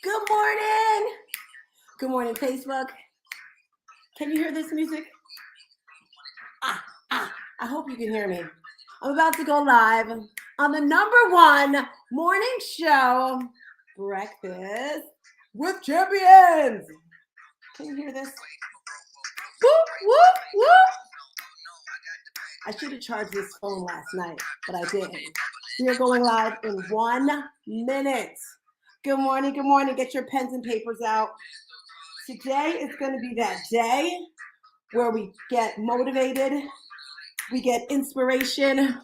Good morning. Good morning, Facebook. Can you hear this music? I hope you can hear me. I'm about to go live on the #1 morning show, Breakfast with Champions. Can you hear this? Whoop, whoop, whoop. I should have charged this phone last night, but I didn't. We are going live in 1 minute. Good morning, good morning. Get your pens and papers out. Today is going to be that day where we get motivated, we get inspiration,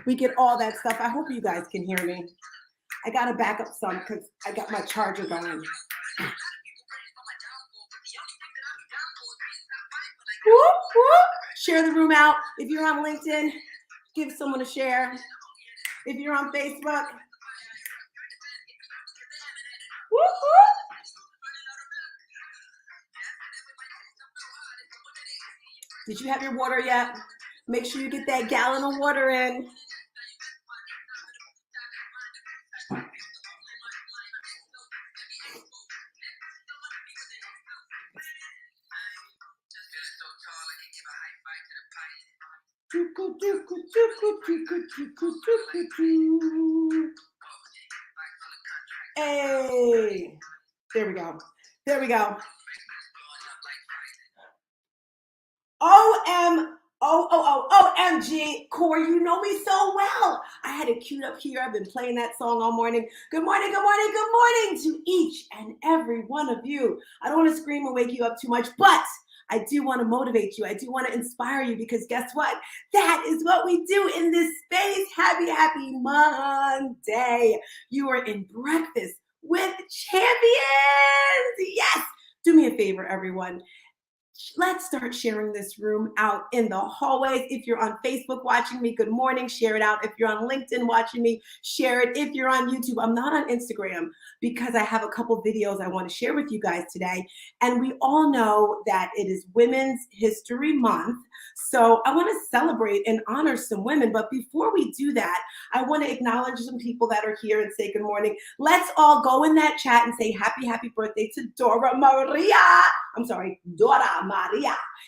we get all that stuff. I hope you guys can hear me. I got to back up some because I got my charger going. Whoop, whoop. Share the room out. If you're on LinkedIn, give someone a share. If you're on Facebook, whoop, whoop. Did you have your water yet? Make sure you get that gallon of water in. Hey, there we go. There we go. OMG, Corey, you know me so well. I had it queued up here. I've been playing that song all morning. Good morning, good morning, good morning to each and every one of you. I don't want to scream and wake you up too much, but I do want to motivate you. I do want to inspire you because guess what? That is what we do in this space. Happy Monday. You are in Breakfast with Champions. Yes. Do me a favor, everyone. Let's start sharing this room out in the hallways. If you're on Facebook watching me, good morning, share it out. If you're on LinkedIn watching me, share it. If you're on YouTube, I'm not on Instagram because I have a couple videos I want to share with you guys today. And we all know that it is Women's History Month. So I want to celebrate and honor some women. But before we do that, I want to acknowledge some people that are here and say good morning. Let's all go in that chat and say happy birthday to Dora Maria.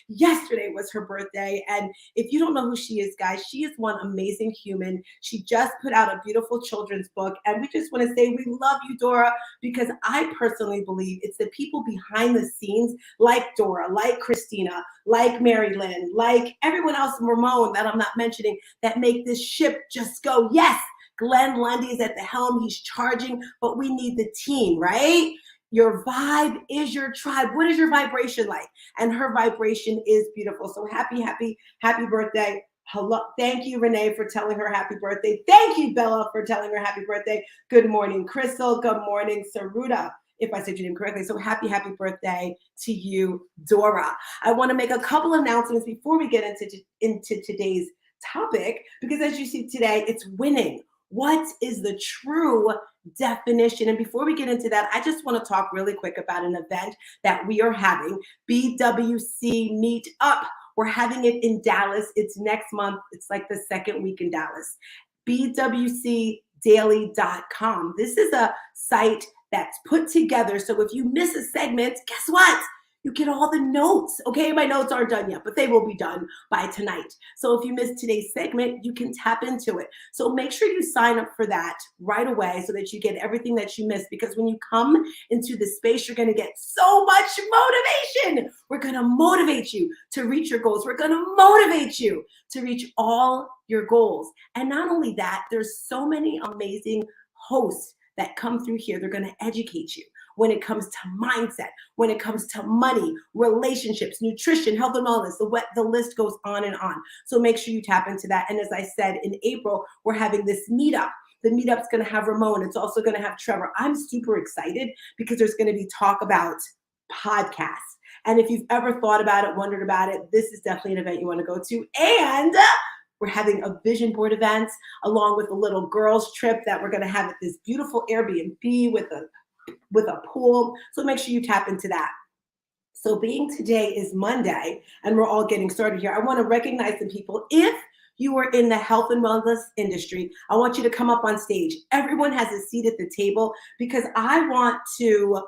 Yesterday was her birthday. And if you don't know who she is, guys, she is one amazing human. She just put out a beautiful children's book. And we just want to say we love you, Dora, because I personally believe it's the people behind the scenes like Dora, like Christina, like Mary Lynn, like everyone else, Ramon, that I'm not mentioning, that make this ship just go. Yes, Glenn Lundy is at the helm. He's charging, but we need the team, right? Your vibe is your tribe. What is your vibration like? And her vibration is beautiful. So happy birthday. Hello. Thank you, Renee, for telling her happy birthday. Thank you, Bella, for telling her happy birthday. Good morning, Crystal. Good morning, Saruda, if I said your name correctly. So happy birthday to you, Dora. I want to make a couple announcements before we get into today's topic, because as you see today, it's winning. What is the true definition? And before we get into that, I just want to talk really quick about an event that we are having, BWC Meet Up. We're having it in Dallas. It's next month. It's like the second week in Dallas. BWCdaily.com. This is a site that's put together. So if you miss a segment, guess what? You get all the notes, okay? My notes aren't done yet, but they will be done by tonight. So if you missed today's segment, you can tap into it. So make sure you sign up for that right away so that you get everything that you missed, because when you come into the space, you're gonna get so much motivation. We're gonna motivate you to reach your goals. We're gonna motivate you to reach all your goals. And not only that, there's so many amazing hosts that come through here. They're gonna educate you when it comes to mindset, when it comes to money, relationships, nutrition, health and wellness. The list goes on and on. So make sure you tap into that. And as I said, in April, we're having this meetup. The meetup's gonna have Ramon. It's also gonna have Trevor. I'm super excited because there's gonna be talk about podcasts. And if you've ever thought about it, wondered about it, this is definitely an event you wanna go to. And we're having a vision board event along with a little girls trip that we're gonna have at this beautiful Airbnb with a pool. So make sure you tap into that. So being today is Monday and we're all getting started here, I want to recognize the people. If you are in the health and wellness industry, I want you to come up on stage. Everyone has a seat at the table because I want to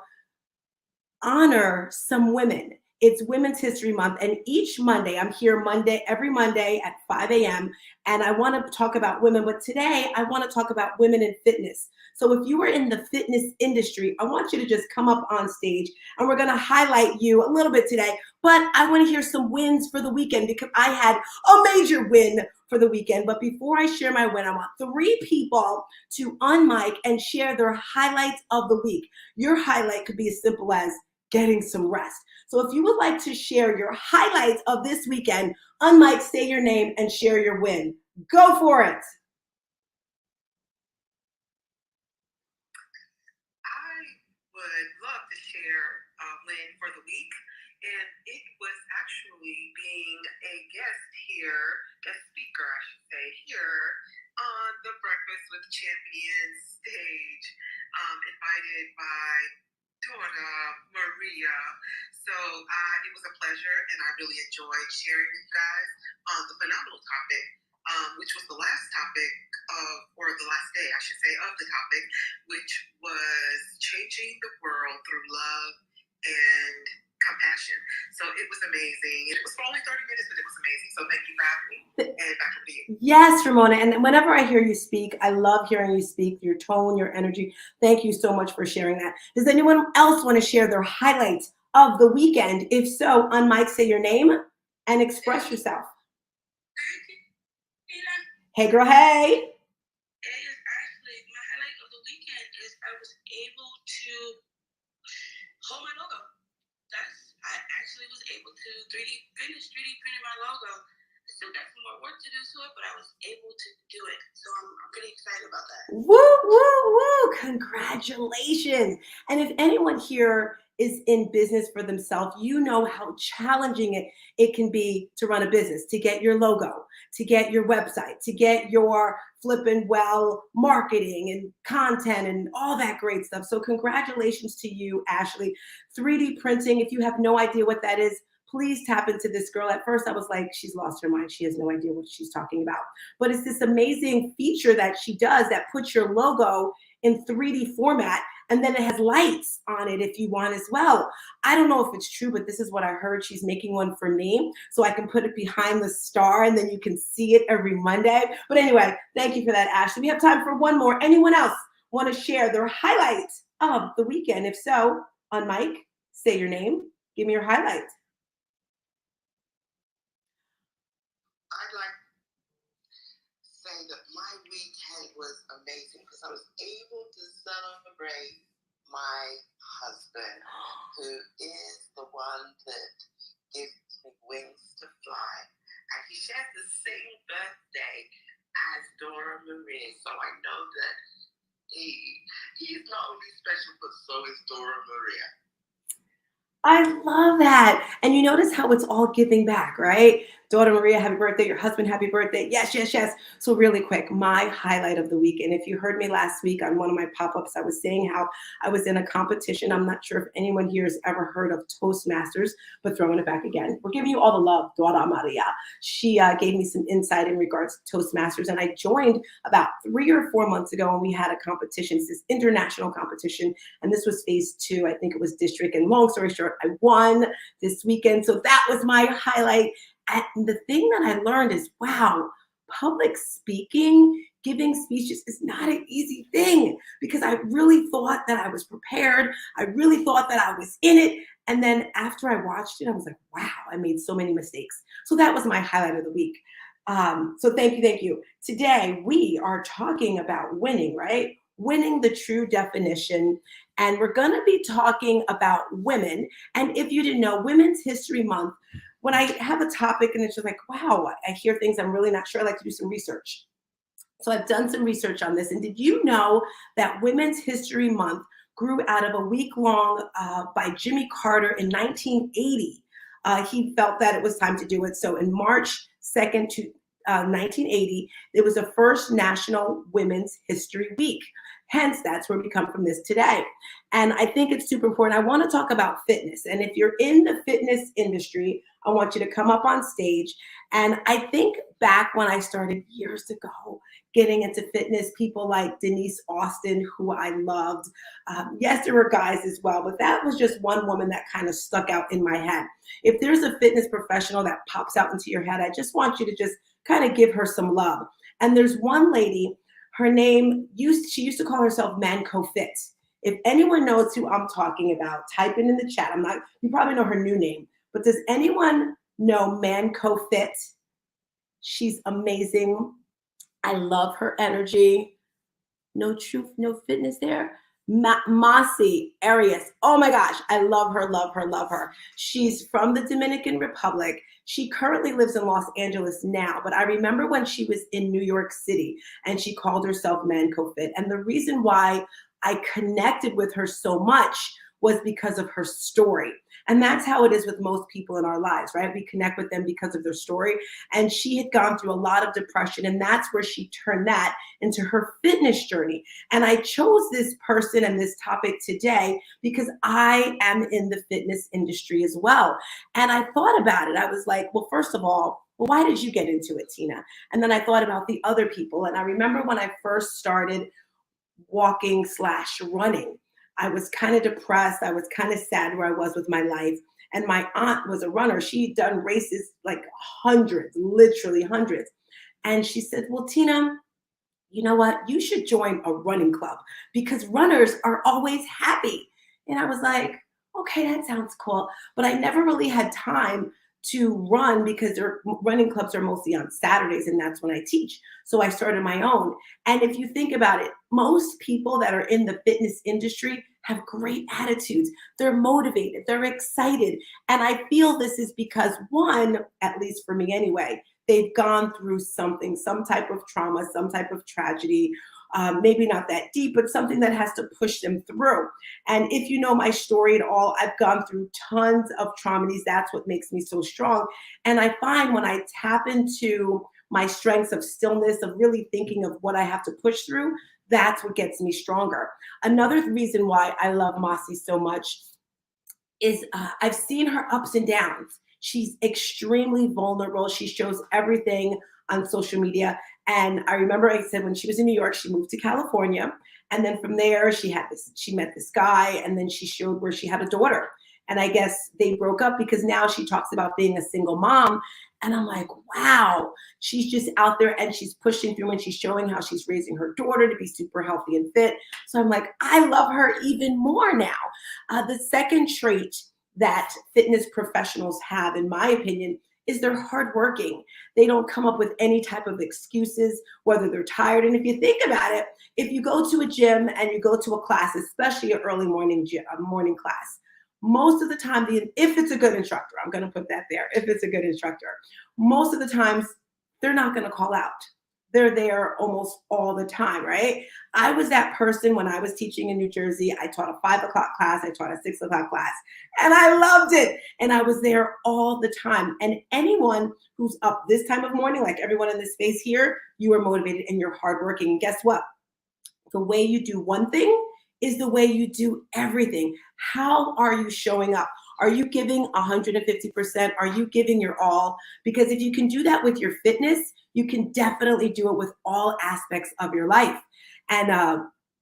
honor some women. It's Women's History Month, and each Monday, I'm here every Monday at 5 a.m., and I want to talk about women. But today, I want to talk about women in fitness. So if you are in the fitness industry, I want you to just come up on stage, and we're going to highlight you a little bit today. But I want to hear some wins for the weekend because I had a major win for the weekend. But before I share my win, I want 3 people to unmic and share their highlights of the week. Your highlight could be as simple as getting some rest. So if you would like to share your highlights of this weekend, unmic, say your name, and share your win. Go for it. I would love to share a win for the week, and it was actually being a guest speaker, I should say, here on the Breakfast with Champions stage, invited by Dora Maria. So it was a pleasure, and I really enjoyed sharing with you guys on the phenomenal topic, which was the last topic or the last day, I should say, of the topic, which was changing the world through love and compassion. So it was amazing. And it was for only 30 minutes, but it was amazing. So thank you for having me. And back to you. Yes, Ramona. And whenever I hear you speak, I love hearing you speak, your tone, your energy. Thank you so much for sharing that. Does anyone else want to share their highlights of the weekend? If so, unmic, say your name and express yourself. Hey, girl, hey. Actually, my highlight of the weekend is I was able to hold my logo. I actually was able to 3D print my logo. I still got some more work to do to it, but I was able to do it. So I'm pretty excited about that. Woo, woo, woo. Congratulations. And if anyone here is in business for themselves, you know how challenging it can be to run a business, to get your logo, to get your website, to get your flippin' well marketing and content and all that great stuff. So congratulations to you, Ashley. 3D printing, if you have no idea what that is, please tap into this girl. At first I was like, she's lost her mind. She has no idea what she's talking about. But it's this amazing feature that she does that puts your logo in 3D format, and then it has lights on it if you want as well. I don't know if it's true, but this is what I heard. She's making one for me so I can put it behind the star and then you can see it every Monday. But anyway, thank you for that, Ashley. We have time for one more. Anyone else want to share their highlights of the weekend? If so, on mic, say your name, give me your highlight. I'd like to say that my weekend was amazing because I was able to celebrate my husband, who is the one that gives me wings to fly. And he shares the same birthday as Dora Marie, so I know that he's not only special, but so is Dora Maria. I love that. And you notice how it's all giving back, right? Daughter Maria, happy birthday. Your husband, happy birthday. Yes, yes, yes. So really quick, my highlight of the week. And if you heard me last week on one of my pop-ups, I was saying how I was in a competition. I'm not sure if anyone here has ever heard of Toastmasters, but throwing it back again. We're giving you all the love, Daughter Maria. She gave me some insight in regards to Toastmasters. And I joined about 3 or 4 months ago, and we had a competition. It's this international competition. And this was phase 2. I think it was district. And long story short, I won this weekend. So that was my highlight. And the thing that I learned is, wow, public speaking, giving speeches is not an easy thing because I really thought that I was prepared. I really thought that I was in it. And then after I watched it, I was like, wow, I made so many mistakes. So that was my highlight of the week. So thank you, thank you. Today, we are talking about winning, right? Winning the true definition. And we're going to be talking about women. And if you didn't know, Women's History Month, when I have a topic and it's just like, wow, I hear things I'm really not sure, I like to do some research. So I've done some research on this. And did you know that Women's History Month grew out of a week-long by Jimmy Carter in 1980? He felt that it was time to do it. So in March 2nd to 1980, it was the first National Women's History Week. Hence, that's where we come from this today. And I think it's super important. I want to talk about fitness. And if you're in the fitness industry, I want you to come up on stage. And I think back when I started years ago getting into fitness, people like Denise Austin, who I loved. Yes, there were guys as well, but that was just one woman that kind of stuck out in my head. If there's a fitness professional that pops out into your head, I just want you to just kind of give her some love. And there's one lady, her name she used to call herself Manco Fit. If anyone knows who I'm talking about, type it in the chat. You probably know her new name, but does anyone know Manco Fit? She's amazing. I love her energy. No truth, no fitness there. Masi Arias. Oh my gosh, I love her, love her, love her. She's from the Dominican Republic. She currently lives in Los Angeles now, but I remember when she was in New York City and she called herself Manco Fit. And the reason why I connected with her so much was because of her story. And that's how it is with most people in our lives, right? We connect with them because of their story. And she had gone through a lot of depression, and that's where she turned that into her fitness journey. And I chose this person and this topic today because I am in the fitness industry as well. And I thought about it. I was like, well, first of all, well, why did you get into it, Tina? And then I thought about the other people. And I remember when I first started walking/running, I was kind of depressed. I was kind of sad where I was with my life. And my aunt was a runner. She'd done races like hundreds, literally hundreds. And she said, well, Tina, you know what? You should join a running club because runners are always happy. And I was like, okay, that sounds cool. But I never really had time to run because their running clubs are mostly on Saturdays, and that's when I teach. So I started my own. And if you think about it, most people that are in the fitness industry have great attitudes. They're motivated, they're excited. And I feel this is because, one, at least for me anyway, they've gone through something, some type of trauma, some type of tragedy, maybe not that deep, but something that has to push them through. And if you know my story at all, I've gone through tons of traumas. That's what makes me so strong. And I find when I tap into my strengths of stillness, of really thinking of what I have to push through, that's what gets me stronger. Another reason why I love Masi so much is I've seen her ups and downs. She's extremely vulnerable. She shows everything on social media. And I remember I said when she was in New York, she moved to California. And then from there, she met this guy, and then she showed where she had a daughter. And I guess they broke up because now she talks about being a single mom. And I'm like, wow, she's just out there and she's pushing through and she's showing how she's raising her daughter to be super healthy and fit. So I'm like, I love her even more now. The second trait that fitness professionals have, in my opinion, is they're hardworking. They don't come up with any type of excuses, whether they're tired. And if you think about it, if you go to a gym and you go to a class, especially an early morning class, most of the time, if it's a good instructor, I'm going to put that there, if it's a good instructor, most of the times they're not going to call out. They're there almost all the time, right? I was that person when I was teaching in New Jersey. I taught a 5 o'clock class. I taught a 6 o'clock class, and I loved it. And I was there all the time. And anyone who's up this time of morning, like everyone in this space here, you are motivated and you're hardworking. And guess what? The way you do one thing is the way you do everything. How are you showing up? Are you giving 150%? Are you giving your all? Because if you can do that with your fitness, you can definitely do it with all aspects of your life. And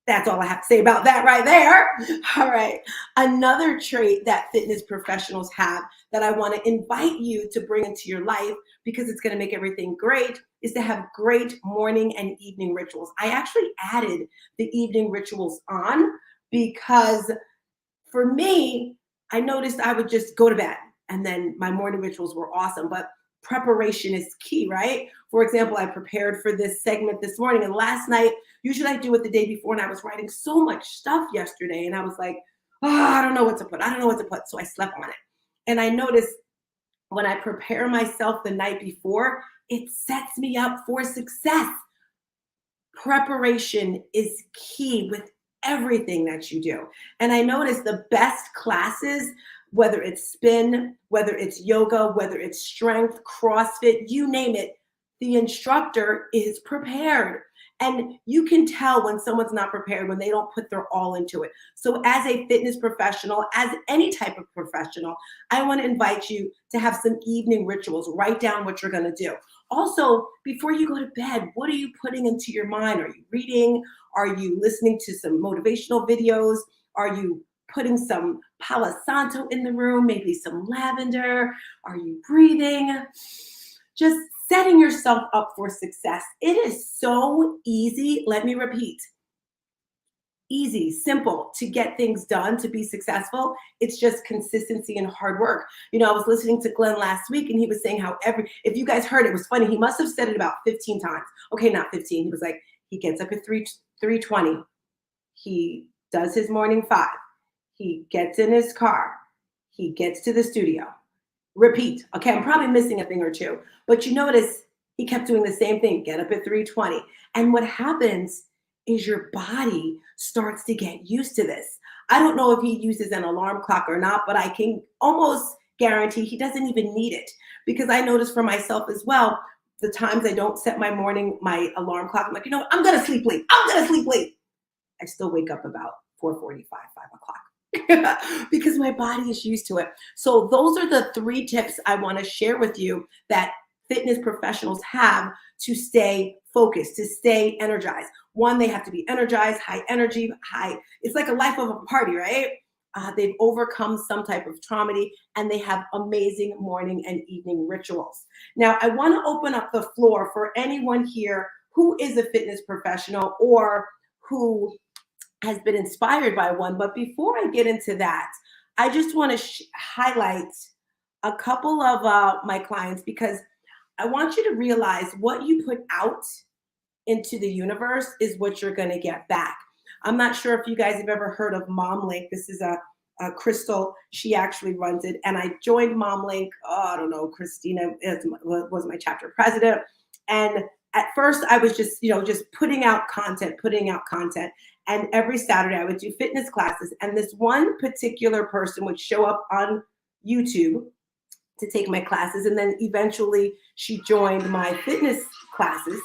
that's all I have to say about that right there. All right. Another trait that fitness professionals have that I want to invite you to bring into your life, because it's going to make everything great, is to have great morning and evening rituals. I actually added the evening rituals on because for me, I noticed I would just go to bed and then my morning rituals were awesome. But preparation is key, right? For example, I prepared for this segment this morning, and last night, usually I do it the day before, and I was writing so much stuff yesterday, and I was like, oh, I don't know what to put. I don't know what to put. So I slept on it. And I noticed when I prepare myself the night before, it sets me up for success. Preparation is key with everything that you do. And I noticed the best classes, whether it's spin, whether it's yoga, whether it's strength, CrossFit, you name it, the instructor is prepared. And you can tell when someone's not prepared, when they don't put their all into it. So as a fitness professional, as any type of professional, I want to invite you to have some evening rituals. Write down what you're going to do. Also, before you go to bed, what are you putting into your mind? Are you reading? Are you listening to some motivational videos? Are you putting some Palo Santo in the room, maybe some lavender? Are you breathing? Just setting yourself up for success. It is so easy. Let me repeat, easy, simple to get things done, to be successful. It's just consistency and hard work. I was listening to Glenn last week and he was saying how if you guys heard, it was funny. He must have said it about 15 times. Okay, not 15. He was like, he gets up at 3:20. He does his morning 5. He gets in his car. He gets to the studio. Repeat. Okay, I'm probably missing a thing or two, but you notice he kept doing the same thing. Get up at 3:20. And what happens is your body starts to get used to this. I don't know if he uses an alarm clock or not, but I can almost guarantee he doesn't even need it, because I notice for myself as well, the times I don't set my alarm clock, I'm like, I'm going to sleep late. I'm going to sleep late. I still wake up about 4:45, 5 o'clock. Because my body is used to it. So those are the 3 tips I want to share with you that fitness professionals have to stay focused, to stay energized. One, they have to be energized, high energy, it's like a life of a party, right? They've overcome some type of trauma, and they have amazing morning and evening rituals. Now, I want to open up the floor for anyone here who is a fitness professional or who has been inspired by one. But before I get into that, I just want to highlight a couple of my clients, because I want you to realize what you put out into the universe is what you're going to get back. I'm not sure if you guys have ever heard of Mom Link. This is a Crystal. She actually runs it. And I joined Mom Link. I don't know. Christina was my chapter president. And at first I was just putting out content. And every Saturday I would do fitness classes. And this one particular person would show up on YouTube to take my classes. And then eventually she joined my fitness classes.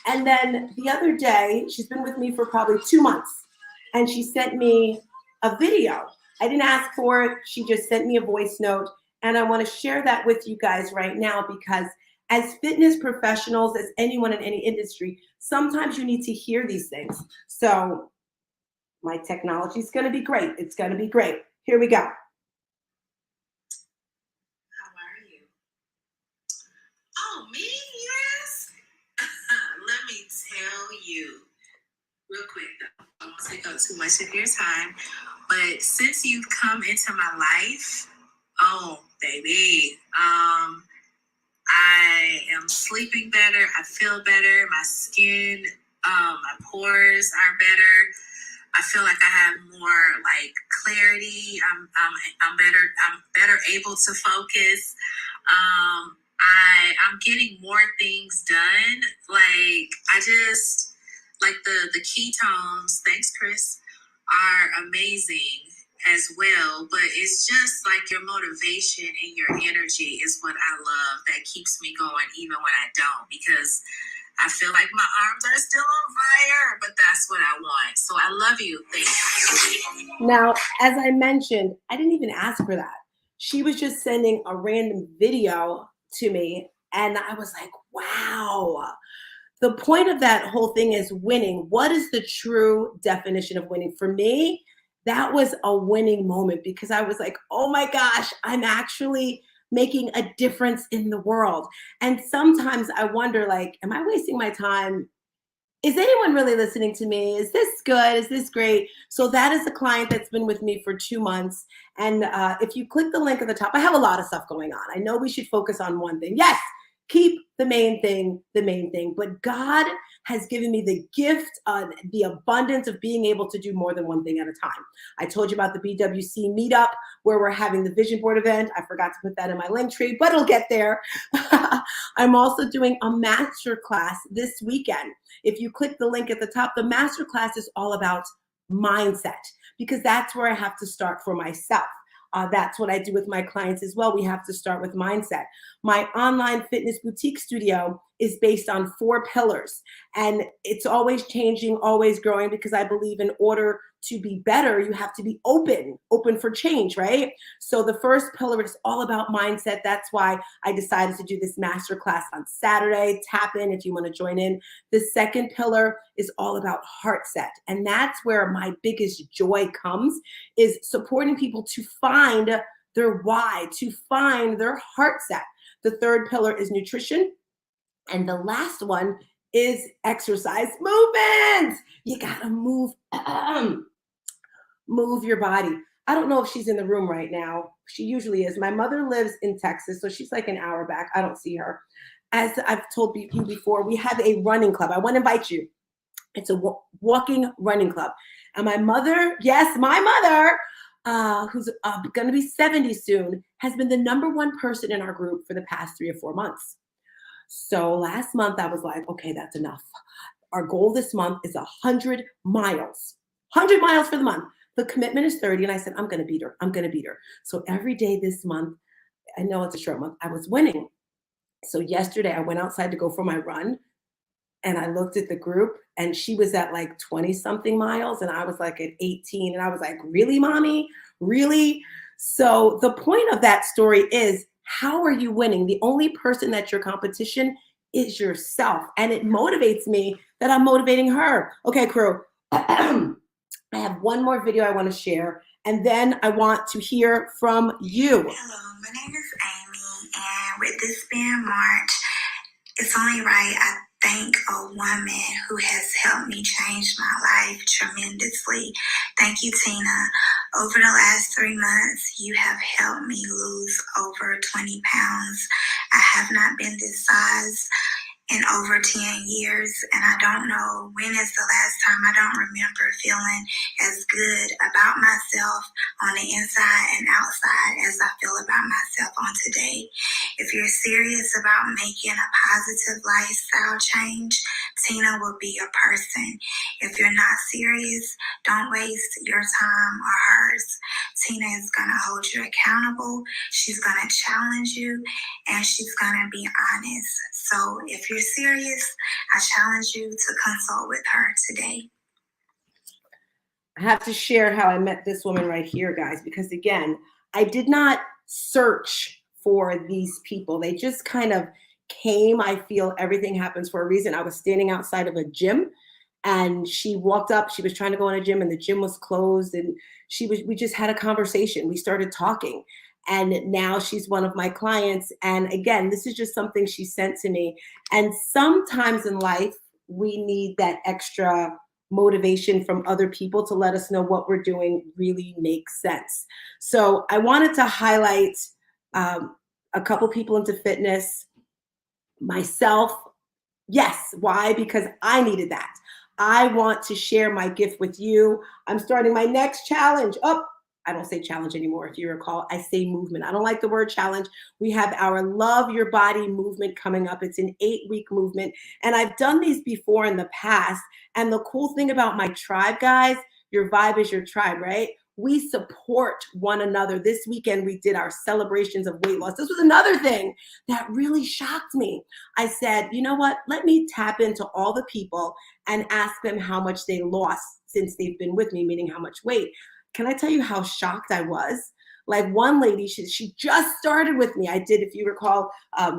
And then the other day, she's been with me for probably 2 months, and she sent me a video. I didn't ask for it. She just sent me a voice note. And I want to share that with you guys right now, because as fitness professionals, as anyone in any industry, sometimes you need to hear these things. So my technology is going to be great. It's going to be great. Here we go. How are you? Oh, me? Yes. Let me tell you real quick, though. I won't take up too much of your time. But since you've come into my life, oh, baby, I am sleeping better. I feel better. My skin, my pores are better. I feel like I have more like clarity. I'm better able to focus. I'm getting more things done. Like I just like the ketones. Thanks, Chris. Are amazing as well, but it's just like your motivation and your energy is what I love that keeps me going even when I don't, because I feel like my arms are still on fire, but that's what I want. So I love you. Thank you. Now, as I mentioned, I didn't even ask for that. She was just sending a random video to me, and I was like, wow. The point of that whole thing is winning. What is the true definition of winning? For me, that was a winning moment, because I was like, oh my gosh, I'm actually making a difference in the world. And sometimes I wonder, like, am I wasting my time? Is anyone really listening to me? Is this good? Is this great? So that is a client that's been with me for 2 months. And if you click the link at the top, I have a lot of stuff going on. I know we should focus on one thing. Yes, keep the main thing. But God has given me the gift, the abundance of being able to do more than one thing at a time. I told you about the BWC meetup where we're having the vision board event. I forgot to put that in my link tree, but it'll get there. I'm also doing a master class this weekend. If you click the link at the top, the master class is all about mindset, because that's where I have to start for myself. That's what I do with my clients as well. We have to start with mindset. My online fitness boutique studio is based on 4 pillars. And it's always changing, always growing, because I believe in order to be better, you have to be open for change, right? So the first pillar is all about mindset. That's why I decided to do this masterclass on Saturday. Tap in if you want to join in. The second pillar is all about heart set. And that's where my biggest joy comes, is supporting people to find their why, to find their heart set. The third pillar is nutrition. And the last one is exercise movement. You gotta move, move your body. I don't know if she's in the room right now. She usually is. My mother lives in Texas, so she's like an hour back. I don't see her. As I've told you before, we have a running club. I want to invite you. It's a walking running club. And my mother, yes, my mother, who's going to be 70 soon, has been the number 1 person in our group for the past 3 or 4 months. So last month I was like, okay, that's enough. Our goal this month is 100 miles. 100 miles for the month. The commitment is 30. And I said, I'm going to beat her. I'm going to beat her. So every day this month, I know it's a short month, I was winning. So yesterday I went outside to go for my run, and I looked at the group, and she was at like 20 something miles and I was like at 18, and I was like, really, mommy? Really? So the point of that story is, how are you winning? The only person that's your competition is yourself. And it motivates me that I'm motivating her. Okay, crew. I have one more video I want to share, and then I want to hear from you. Hello, my name is Amy, and with this being March, it's only right I thank a woman who has helped me change my life tremendously. Thank you, Tina. Over the last 3 months, you have helped me lose over 20 pounds. I have not been this size in over 10 years, and I don't know when is the last time. I don't remember feeling as good about myself on the inside and outside as I feel about myself on today. If you're serious about making a positive lifestyle change, Tina will be your person. If you're not serious, don't waste your time or hers. Tina is going to hold you accountable. She's going to challenge you, and she's going to be honest. So if you're serious, I challenge you to consult with her today. I have to share how I met this woman right here, guys, because again, I did not search for these people. They just kind of came. I feel everything happens for a reason. I was standing outside of a gym, and she walked up. She was trying to go in a gym, and the gym was closed, and we just had a conversation. We started talking, and now she's one of my clients. And again, this is just something she sent to me. And sometimes in life, we need that extra motivation from other people to let us know what we're doing really makes sense. So I wanted to highlight a couple people into fitness, myself. Yes. Why? Because I needed that. I want to share my gift with you. I'm starting my next challenge. Oh, I don't say challenge anymore. If you recall, I say movement. I don't like the word challenge. We have our Love Your Body movement coming up. It's an 8-week movement. And I've done these before in the past. And the cool thing about my tribe, guys, your vibe is your tribe, right? We support one another. This weekend, we did our celebrations of weight loss. This was another thing that really shocked me. I said, you know what? Let me tap into all the people and ask them how much they lost since they've been with me, meaning how much weight. Can I tell you how shocked I was? Like one lady, she just started with me. I did, if you recall, a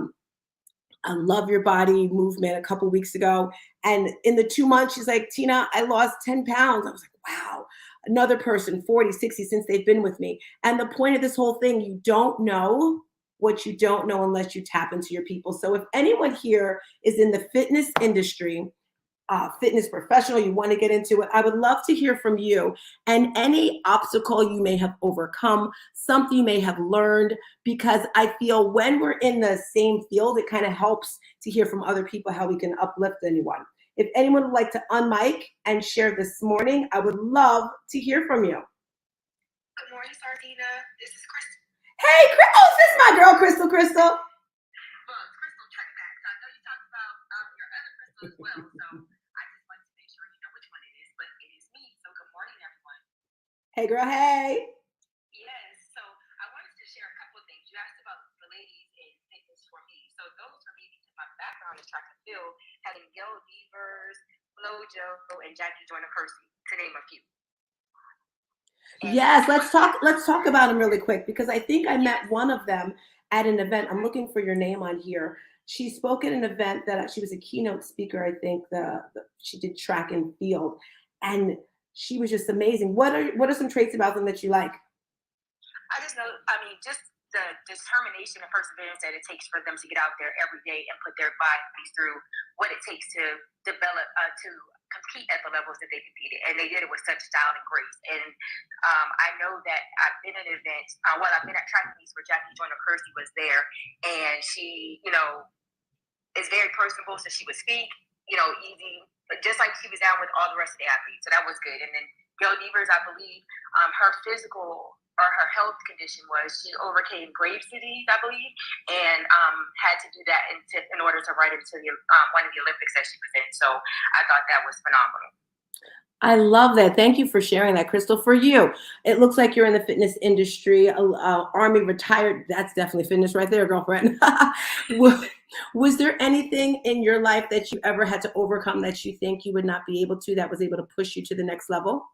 Love Your Body movement a couple weeks ago. And in the 2 months, she's like, Tina, I lost 10 pounds. I was like, wow. Another person, 40, 60, since they've been with me. And the point of this whole thing, you don't know what you don't know unless you tap into your people. So if anyone here is in the fitness industry, fitness professional, you want to get into it, I would love to hear from you and any obstacle you may have overcome, something you may have learned, because I feel when we're in the same field, it kind of helps to hear from other people how we can uplift anyone. If anyone would like to unmic and share this morning, I would love to hear from you. Good morning, Sardina. This is Crystal. Hey, oh, this is my girl, Crystal. Crystal Trainback. I know you talked about your other Crystal as well, so I just wanted to make sure you know which one it is, but it is me. So good morning, everyone. Hey, girl. Hey. Yes, so I wanted to share a couple of things. You asked about the ladies in fitness for me. So those for me, because my background is track and field, having Gail Devers, Flojo, and Jackie Joyner Kersey, to name a few. Yes, let's talk about them really quick because I think I met one of them at an event. I'm looking for your name on here. She spoke at an event that she was a keynote speaker. I think she did track and field, and she was just amazing. What are some traits about them that you like? I just know, just the determination and perseverance that it takes for them to get out there every day and put their bodies through what it takes to develop, to compete at the levels that they competed. And they did it with such style and grace. And I know that I've been at events, I've been at track meets where Jackie Joyner Kersey was there, and she, is very personable, so she would speak, easy, but just like she was down with all the rest of the athletes. So that was good. And then Gail Devers, I believe, her physical or her health condition was she overcame Graves' disease, I believe, and had to do that in order to ride into one of the Olympics that she was in. So I thought that was phenomenal. I love that. Thank you for sharing that, Crystal. For you, it looks like you're in the fitness industry, Army retired. That's definitely fitness right there, girlfriend. Was there anything in your life that you ever had to overcome that you think you would not be able to, that was able to push you to the next level?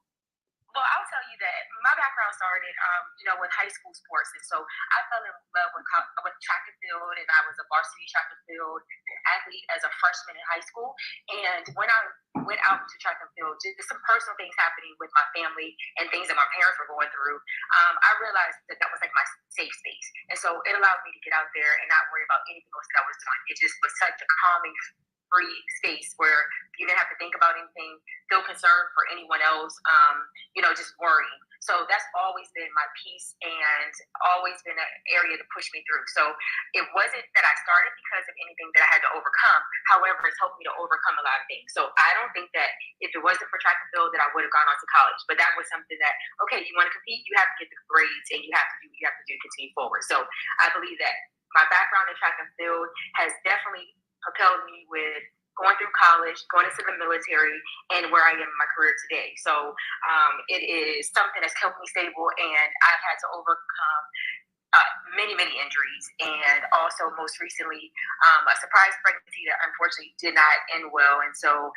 Well, I'll tell you that my background started, with high school sports, and so I fell in love with track and field, and I was a varsity track and field athlete as a freshman in high school. And when I went out to track and field, just some personal things happening with my family and things that my parents were going through, I realized that was like my safe space, and so it allowed me to get out there and not worry about anything else that I was doing. It just was such a calming, free space where you didn't have to think about anything, feel concerned for anyone else, just worrying. So that's always been my peace and always been an area to push me through. So it wasn't that I started because of anything that I had to overcome. However, it's helped me to overcome a lot of things. So I don't think that if it wasn't for track and field that I would have gone on to college. But that was something that, okay, you want to compete, you have to get the grades and you have to do what you have to do to continue forward. So I believe that my background in track and field has definitely propelled me with going through college, going into the military, and where I am in my career today. So it is something that's kept me stable, and I've had to overcome many, many injuries, and also most recently a surprise pregnancy that unfortunately did not end well. And so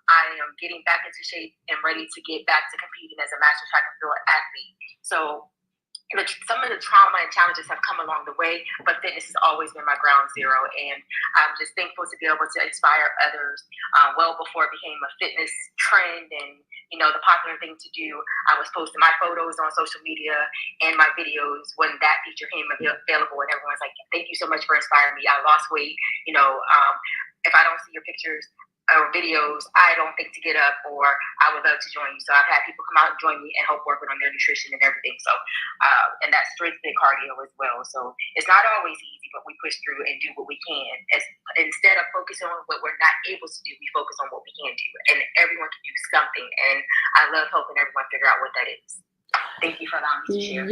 I am getting back into shape and ready to get back to competing as a master track and field athlete. So some of the trauma and challenges have come along the way, but fitness has always been my ground zero. And I'm just thankful to be able to inspire others well before it became a fitness trend and, the popular thing to do. I was posting my photos on social media and my videos when that feature came available, and everyone's like, thank you so much for inspiring me. I lost weight. If I don't see your pictures or videos, I don't think to get up, or I would love to join you. So I've had people come out and join me and help working on their nutrition and everything. So, and that's strength and cardio as well. So it's not always easy, but we push through and do what we can. Instead of focusing on what we're not able to do, we focus on what we can do. And everyone can do something. And I love helping everyone figure out what that is. Thank you for allowing me to share.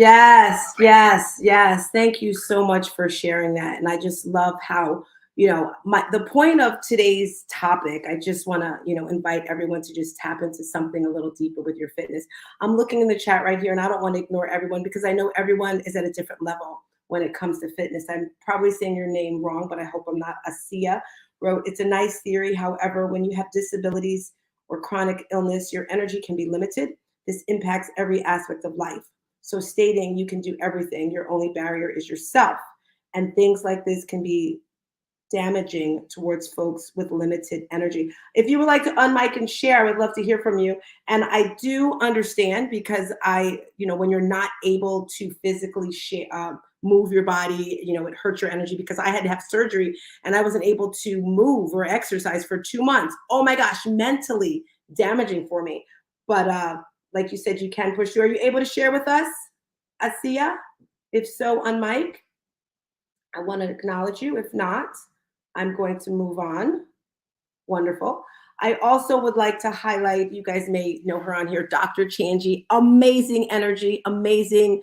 Yes. Thank you so much for sharing that. And I just love how, the point of today's topic, I just want to, invite everyone to just tap into something a little deeper with your fitness. I'm looking in the chat right here, and I don't want to ignore everyone because I know everyone is at a different level when it comes to fitness. I'm probably saying your name wrong, but I hope I'm not. Asia wrote, it's a nice theory. However, when you have disabilities or chronic illness, your energy can be limited. This impacts every aspect of life. So stating you can do everything, your only barrier is yourself. And things like this can be damaging towards folks with limited energy. If you would like to unmic and share, I would love to hear from you. And I do understand because when you're not able to physically move your body, it hurts your energy because I had to have surgery and I wasn't able to move or exercise for 2 months. Oh my gosh, mentally damaging for me. But like you said, you can push through. Are you able to share with us, Asia? If so, unmic. I want to acknowledge you. If not, I'm going to move on. Wonderful. I also would like to highlight, you guys may know her on here, Dr. Chanji, amazing energy, amazing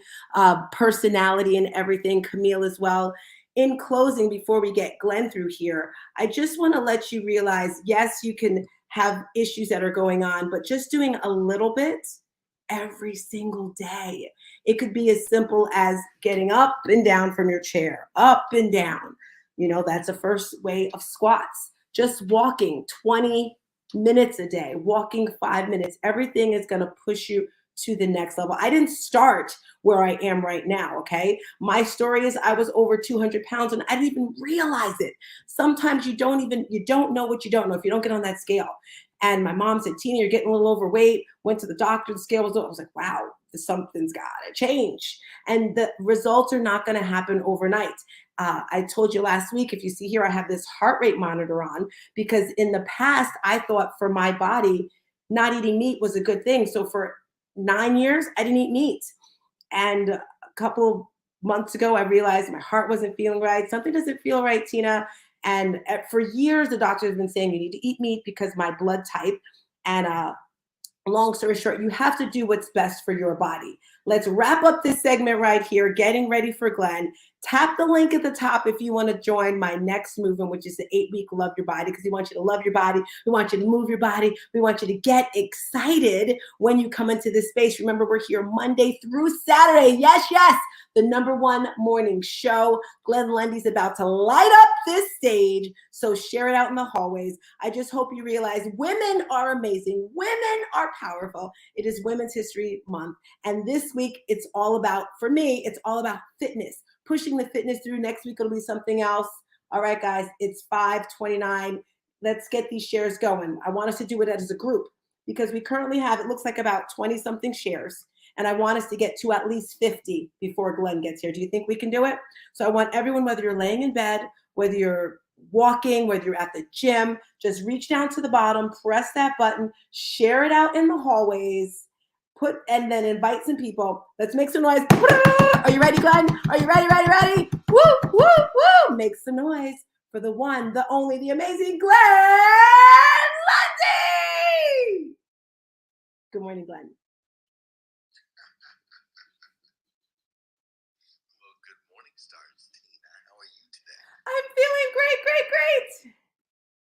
personality and everything, Camille as well. In closing, before we get Glenn through here, I just want to let you realize, yes, you can have issues that are going on, but just doing a little bit every single day. It could be as simple as getting up and down from your chair, up and down. That's the first way of squats. Just walking 20 minutes a day, walking 5 minutes, everything is going to push you to the next level. I didn't start where I am right now, okay? My story is I was over 200 pounds and I didn't even realize it. Sometimes you don't know what you don't know if you don't get on that scale. And my mom said, Tina, you're getting a little overweight. Went to the doctor, the scale was low. I was like, wow, something's got to change. And the results are not going to happen overnight. I told you last week, if you see here, I have this heart rate monitor on because in the past, I thought for my body, not eating meat was a good thing. So for 9 years, I didn't eat meat. And a couple months ago, I realized my heart wasn't feeling right. Something doesn't feel right, Tina. And for years, the doctor has been saying you need to eat meat because my blood type. And long story short, you have to do what's best for your body. Let's wrap up this segment right here, getting ready for Glenn. Tap the link at the top if you want to join my next movement, which is the 8-week Love Your Body, because we want you to love your body. We want you to move your body. We want you to get excited when you come into this space. Remember, we're here Monday through Saturday. Yes, yes. The #1 morning show. Glenn Lundy's about to light up this stage, so share it out in the hallways. I just hope you realize women are amazing. Women are powerful. It is Women's History Month, and this week it's all about, for me, it's all about fitness, pushing the fitness through. Next week it'll be something else. All right, guys, it's 5:29. Let's get these shares going. I want us to do it as a group because we currently have, it looks like about 20-something shares. And I want us to get to at least 50 before Glenn gets here. Do you think we can do it? So I want everyone, whether you're laying in bed, whether you're walking, whether you're at the gym, just reach down to the bottom, press that button, share it out in the hallways, and then invite some people. Let's make some noise. Are you ready, Glenn? Are you ready, ready? Woo, woo, woo. Make some noise for the one, the only, the amazing Glenn Lundy. Good morning, Glenn. Well, good morning, Stars Tina. How are you today? I'm feeling great, great, great.